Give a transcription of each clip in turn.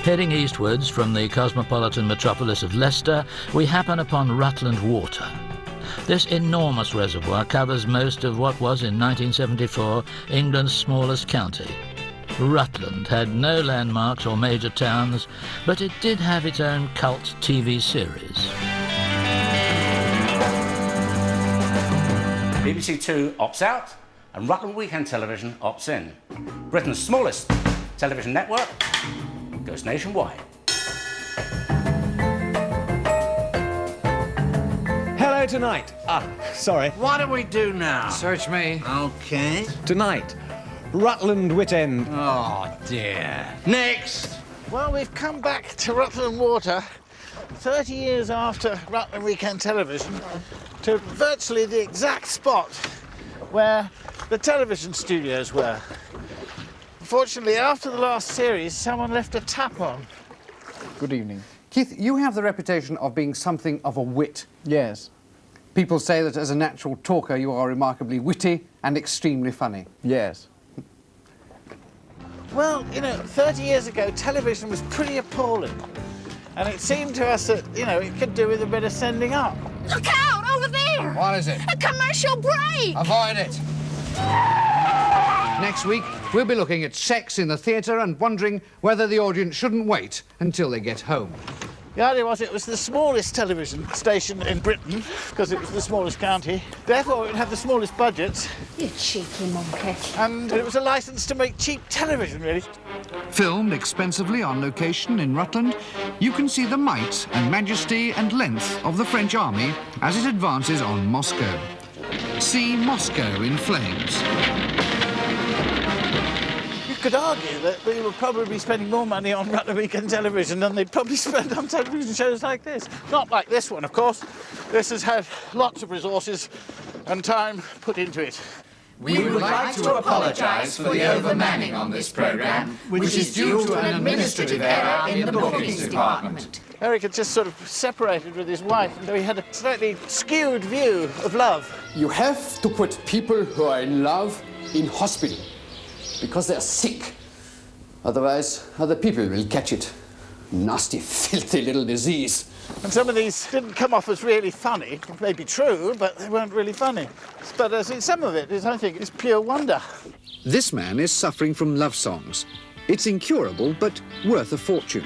Heading eastwards from the cosmopolitan metropolis of Leicester, we happen upon Rutland Water. This enormous reservoir covers most of what was, in 1974, England's smallest county. Rutland had no landmarks or major towns, but it did have its own cult TV series. BBC Two opts out, and Rutland Weekend Television opts in. Britain's smallest television network goes nationwide. Hello tonight. Sorry. What do we do now? Search me. Okay. Tonight, Rutland Weekend. Oh, dear. Next. Well, we've come back to Rutland Water 30 years after Rutland Weekend Television to virtually the exact spot where the television studios were. Unfortunately, after the last series, someone left a tap on. Good evening. Keith, you have the reputation of being something of a wit. Yes. People say that as a natural talker you are remarkably witty and extremely funny. Yes. Well, you know, 30 years ago, television was pretty appalling. And it seemed to us that, you know, it could do with a bit of sending up. Look out, over there! What is it? A commercial break! Avoid it! Next week, we'll be looking at sex in the theatre and wondering whether the audience shouldn't wait until they get home. The idea was it was the smallest television station in Britain, because it was the smallest county. Therefore, it would have the smallest budgets. You cheeky monkey. And it was a licence to make cheap television, really. Filmed expensively on location in Rutland, you can see the might and majesty and length of the French army as it advances on Moscow. See Moscow in flames. You could argue that we would probably be spending more money on Rutland Weekend Television than they'd probably spend on television shows like this. Not like this one, of course. This has had lots of resources and time put into it. We would like to apologise for the overmanning on this programme, which is due to an administrative error in the bookings department. Eric had just sort of separated with his wife, and so he had a slightly skewed view of love. You have to put people who are in love in hospital, because they're sick. Otherwise, other people will catch it. Nasty, filthy little disease. And some of these didn't come off as really funny. It may be true, but they weren't really funny. But some of it is, I think, is pure wonder. This man is suffering from love songs. It's incurable, but worth a fortune.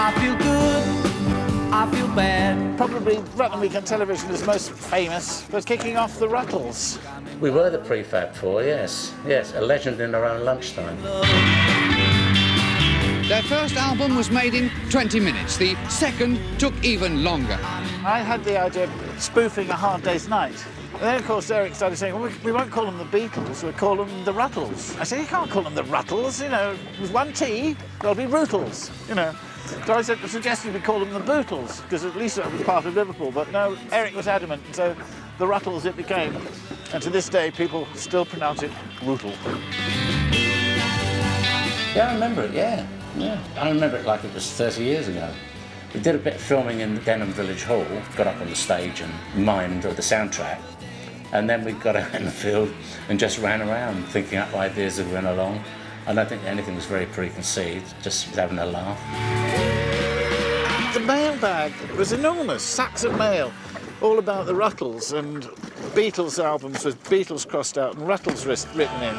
I feel good, I feel bad. Probably Rutland Weekend Television is most famous for kicking off the Ruttles. We were the prefab four, yes. Yes, a legend in our own lunchtime. Their first album was made in 20 minutes. The second took even longer. I had the idea of spoofing A Hard Day's Night. And then, of course, Eric started saying, well, we won't call them the Beatles, we'll call them the Ruttles. I said, you can't call them the Ruttles, you know, with one T, they'll be Rootles, you know. So I suggested we call them the Bootles, because at least that was part of Liverpool. But no, Eric was adamant, and so the Ruttles it became. And to this day, people still pronounce it Rootle. Yeah, I remember it, yeah. I remember it like it was 30 years ago. We did a bit of filming in Denham Village Hall, got up on the stage and mimed the soundtrack. And then we got out in the field and just ran around thinking up ideas as we went along. I don't think anything was very preconceived, just having a laugh. The mailbag was enormous, sacks of mail, all about the Ruttles, and Beatles albums with Beatles crossed out and Ruttles written in.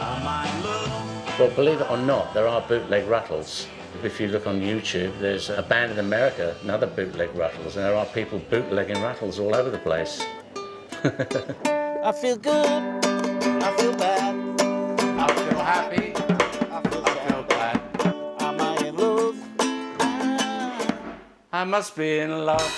Well, believe it or not, there are bootleg Ruttles. If you look on YouTube, there's a band in America, another bootleg Ruttles, and there are people bootlegging Ruttles all over the place. I feel good, I feel bad, I feel happy, I feel bad. Am I in love? I must be in love.